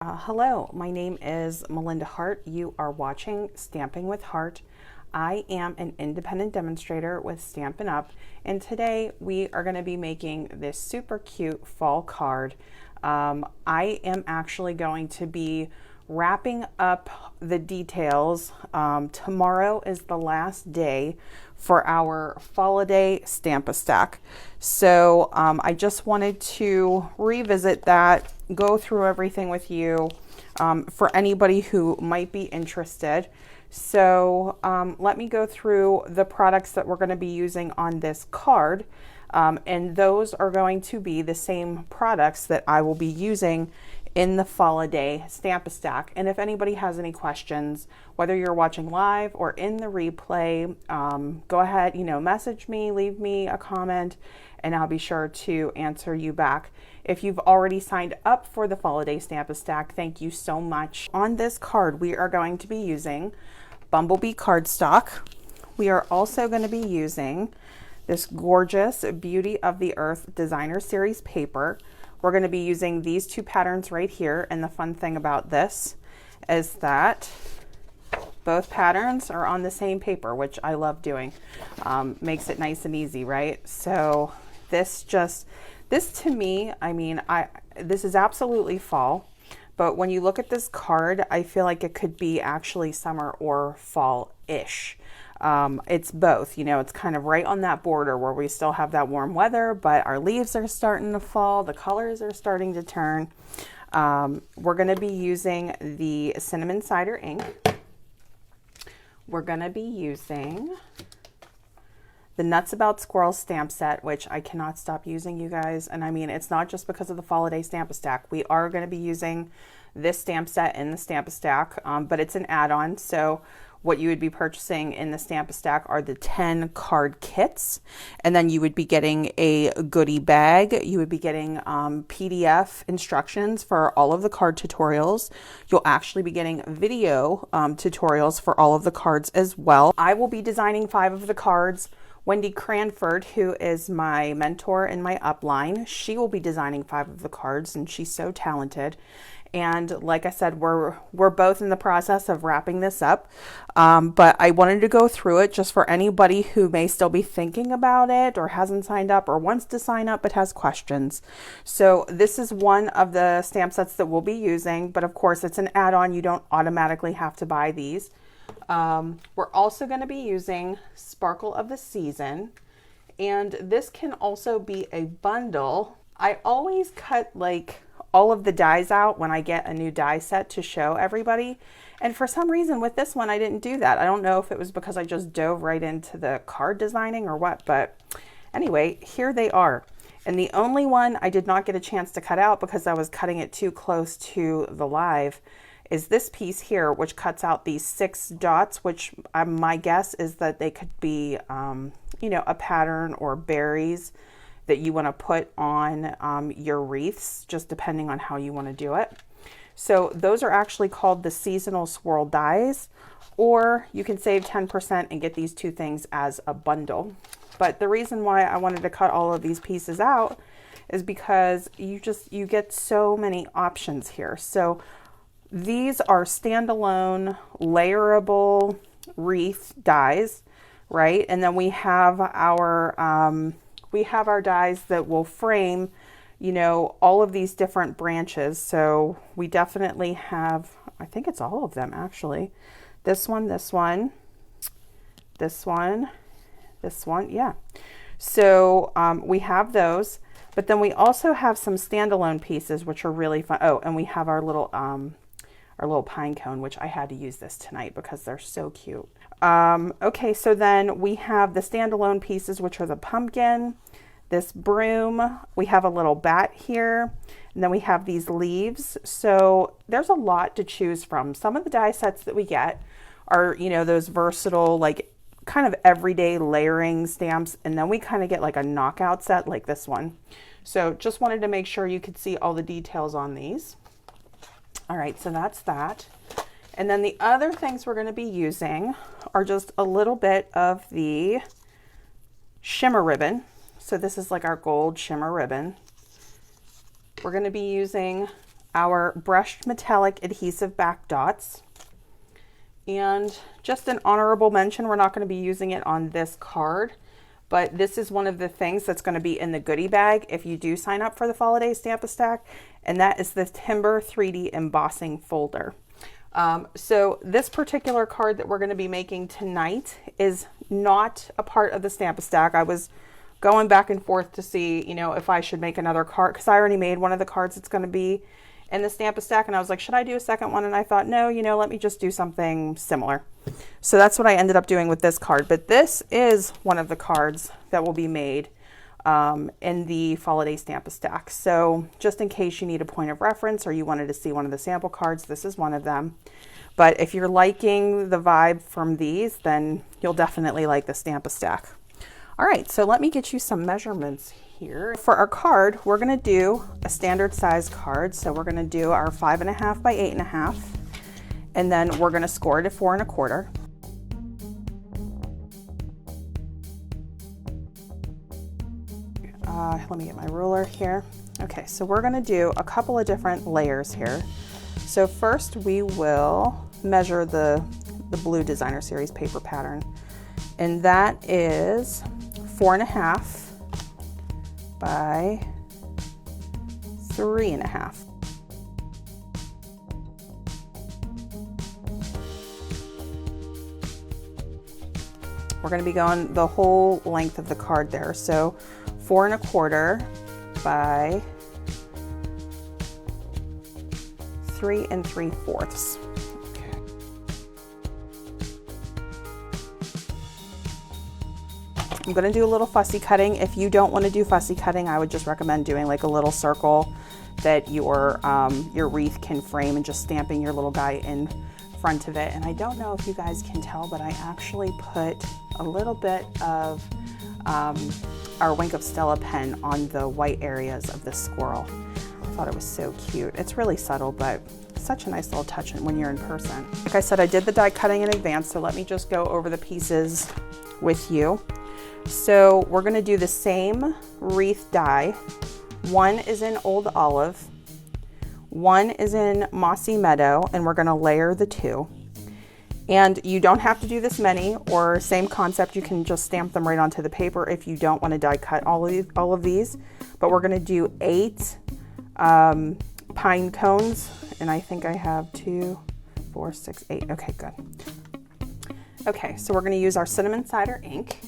Hello, my name is Melinda Hart. You are watching Stamping with Hart. I am an independent demonstrator with Stampin Up, and today we are going to be making this super cute fall card. I am actually going to be wrapping up the details. Tomorrow is the last day for our Holiday Stamp-A-Stack. So I just wanted to revisit that, go through everything with you for anybody who might be interested. So let me go through the products that we're going to be using on this card. And those are going to be the same products that I will be using in the Holiday Stamp-A-Stack. And if anybody has any questions, whether you're watching live or in the replay, go ahead, message me, leave me a comment, and I'll be sure to answer you back. If you've already signed up for the Holiday Stamp-A-Stack, thank you so much. On this card, we are going to be using Bumblebee cardstock. We are also going to be using this gorgeous Beauty of the Earth Designer Series paper. We're going to be using these two patterns right here, and the fun thing about this is that both patterns are on the same paper, which I love doing. Makes it nice and easy, right? So this to me, this is absolutely fall, but when you look at this card, I feel like it could be actually summer or fall-ish. It's both, it's kind of right on that border where we still have that warm weather, but our leaves are starting to fall, the colors are starting to turn. We're going to be using the cinnamon cider ink. We're going to be using the Nuts About Squirrels stamp set, which I cannot stop using, you guys. And it's not just because of the Holiday Stamp-A-Stack. We are going to be using this stamp set in the Stamp-A-Stack, but it's an add-on. So what you would be purchasing in the Stamp-A-Stack are the 10 card kits, and then you would be getting a goodie bag. You would be getting PDF instructions for all of the card tutorials. You'll actually be getting video tutorials for all of the cards as well. I will be designing 5 of the cards. Wendy Cranford, who is my mentor in my upline, she will be designing 5 of the cards, and she's so talented. And like I said, we're both in the process of wrapping this up, but I wanted to go through it just for anybody who may still be thinking about it or hasn't signed up or wants to sign up but has questions. So this is one of the stamp sets that we'll be using, but of course it's an add-on. You don't automatically have to buy these. We're also going to be using Sparkle of the Season, and this can also be a bundle. I always cut all of the dies out when I get a new die set to show everybody. And for some reason with this one, I didn't do that. I don't know if it was because I just dove right into the card designing or what, but anyway, here they are. And the only one I did not get a chance to cut out because I was cutting it too close to the live is this piece here, which cuts out these 6 dots, which my guess is that they could be, a pattern or berries that you want to put on your wreaths, just depending on how you want to do it. So those are actually called the seasonal swirl dies, or you can save 10% and get these 2 things as a bundle. But the reason why I wanted to cut all of these pieces out is because you get so many options here. So these are standalone layerable wreath dies, right? And then we have our dies that will frame, all of these different branches. So we definitely have, I think it's all of them actually. This one, this one, this one, this one, yeah. So we have those, but then we also have some standalone pieces, which are really fun. Oh, and we have our little pine cone, which I had to use this tonight because they're so cute. Okay, so then we have the standalone pieces, which are the pumpkin, this broom, we have a little bat here, and then we have these leaves. So there's a lot to choose from. Some of the die sets that we get are, those versatile, kind of everyday layering stamps, and then we kind of get a knockout set like this one. So just wanted to make sure you could see all the details on these. All right, so that's that. And then the other things we're going to be using are just a little bit of the shimmer ribbon. So this is our gold shimmer ribbon. We're going to be using our brushed metallic adhesive back dots. And just an honorable mention, we're not going to be using it on this card, but this is one of the things that's going to be in the goodie bag if you do sign up for the Holiday Stamp-A-Stack, and that is the Timber 3D embossing folder. So this particular card that we're going to be making tonight is not a part of the Stamp-A-Stack. I was going back and forth to see, you know, if I should make another card, because I already made one of the cards that's going to be in the Stamp-A-Stack, and I was like, should I do a second one? And I thought, no, you know, let me just do something similar. So that's what I ended up doing with this card. But this is one of the cards that will be made in the Holiday Stamp-A-Stack. So just in case you need a point of reference or you wanted to see one of the sample cards, this is one of them. But if you're liking the vibe from these, then you'll definitely like the Stamp-A-Stack. All right, so let me get you some measurements here. For our card, we're gonna do a standard size card. So we're gonna do our 5.5 by 8.5, and then we're gonna score it at 4 1/4. Let me get my ruler here. Okay, so we're gonna do a couple of different layers here. So first we will measure the blue Designer Series paper pattern, and that is 4.5 by 3.5. We're going to be going the whole length of the card there. So 4 1/4 by 3 3/4. I'm going to do a little fussy cutting. If you don't want to do fussy cutting, I would just recommend doing like a little circle that your wreath can frame and just stamping your little guy in front of it. And I don't know if you guys can tell, but I actually put a little bit of our Wink of Stella pen on the white areas of this squirrel. I thought it was so cute. It's really subtle, but such a nice little touch when you're in person. Like I said, I did the die cutting in advance, so let me just go over the pieces with you. So we're going to do the same wreath die. One is in Old Olive, one is in Mossy Meadow, and we're going to layer the two. And you don't have to do this many, or same concept, you can just stamp them right onto the paper if you don't want to die cut all of these. But we're going to do 8 pine cones, and I think I have 2, 4, 6, 8. Okay, good. Okay, so we're going to use our cinnamon cider ink.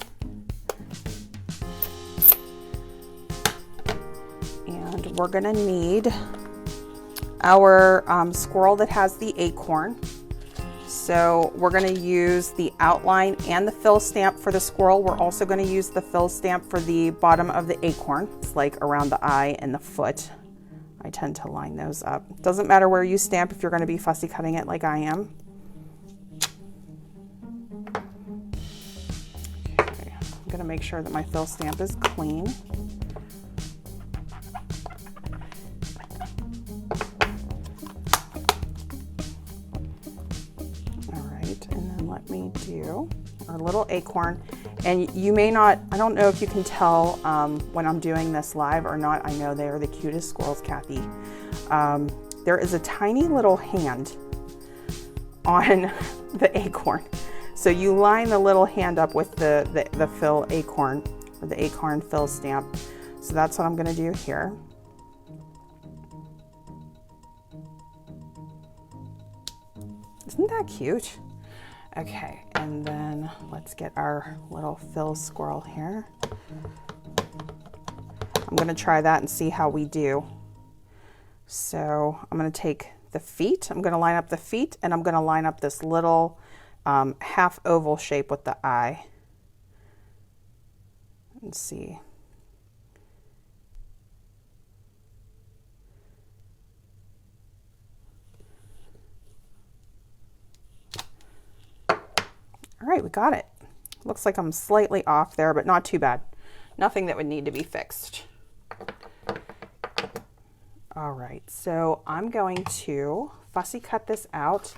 And we're going to need our squirrel that has the acorn. So we're going to use the outline and the fill stamp for the squirrel. We're also going to use the fill stamp for the bottom of the acorn. It's like around the eye and the foot. I tend to line those up. Doesn't matter where you stamp if you're going to be fussy cutting it like I am. Okay, I'm going to make sure that my fill stamp is clean. Let me do our little acorn. And you may not, I don't know if you can tell when I'm doing this live or not. I know they are the cutest squirrels, Kathy. There is a tiny little hand on the acorn. So you line the little hand up with the fill acorn, or the acorn fill stamp. So that's what I'm going to do here. Isn't that cute? Okay, and then let's get our little fill squirrel here. I'm going to try that and see how we do. So I'm going to take the feet, I'm going to line up the feet, and I'm going to line up this little half oval shape with the eye. Let's see. All right, we got it. Looks like I'm slightly off there, but not too bad. Nothing that would need to be fixed. All right, so I'm going to fussy cut this out.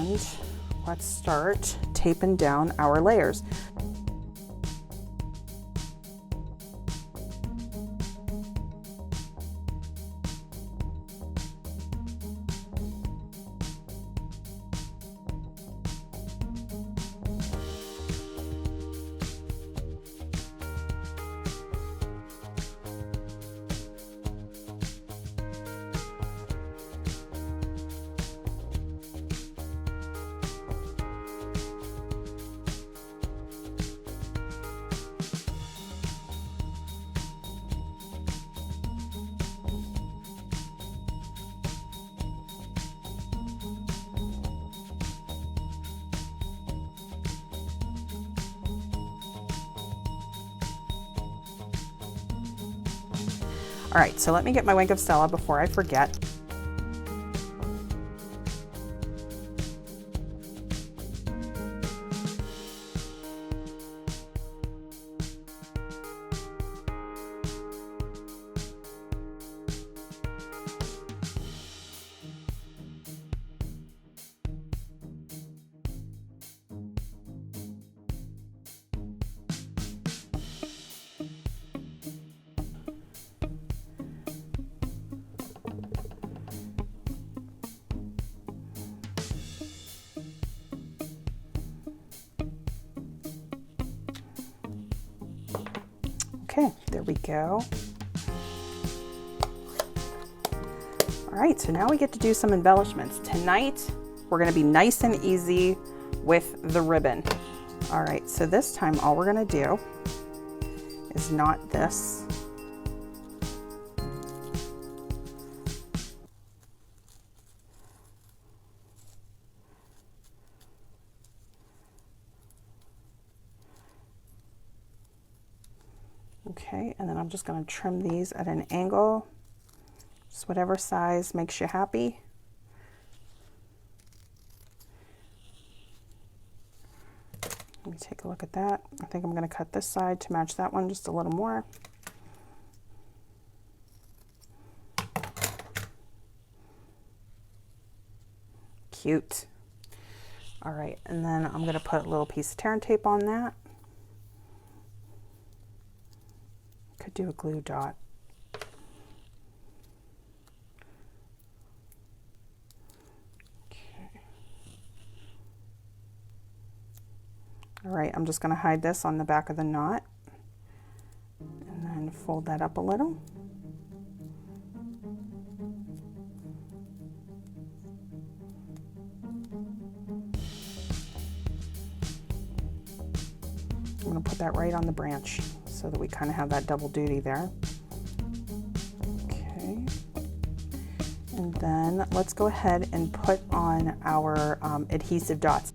And let's start taping down our layers. All right, so let me get my Wink of Stella before I forget. Okay, there we go. All right, so now we get to do some embellishments. Tonight, we're gonna be nice and easy with the ribbon. All right, so this time all we're gonna do is knot this. Okay, and then I'm just going to trim these at an angle, just whatever size makes you happy. Let me take a look at that. I think I'm going to cut this side to match that one just a little more. Cute. All right, and then I'm going to put a little piece of tear tape on that. Could do a glue dot. Okay. All right, I'm just going to hide this on the back of the knot and then fold that up a little. I'm going to put that right on the branch so that we kind of have that double duty there. Okay. And then let's go ahead and put on our adhesive dots.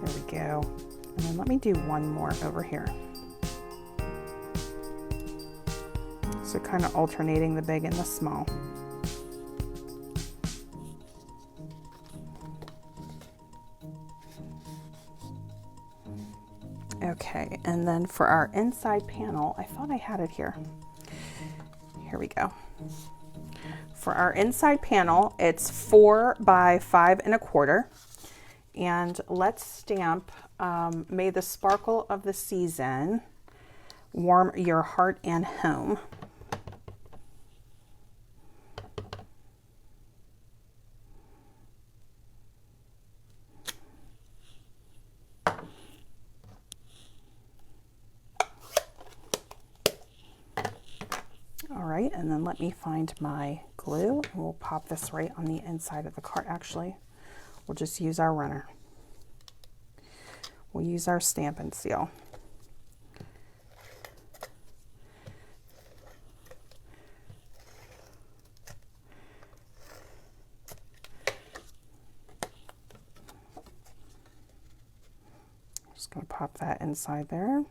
There we go. And then let me do one more over here. So kind of alternating the big and the small. Okay, and then for our inside panel, I thought I had it here. Here we go. For our inside panel, it's 4 by 5 1/4. And let's stamp, may the sparkle of the season warm your heart and home. All right, and then let me find my glue, and we'll pop this right on the inside of the card. Actually, we'll just use our runner. We'll use our Stampin' Seal. Just going to pop that inside there.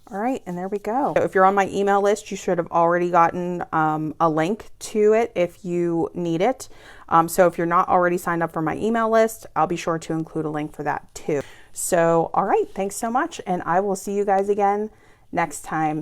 All right, and there we go. So if you're on my email list, you should have already gotten a link to it if you need it. So if you're not already signed up for my email list, I'll be sure to include a link for that too. So, all right, thanks so much, and I will see you guys again next time.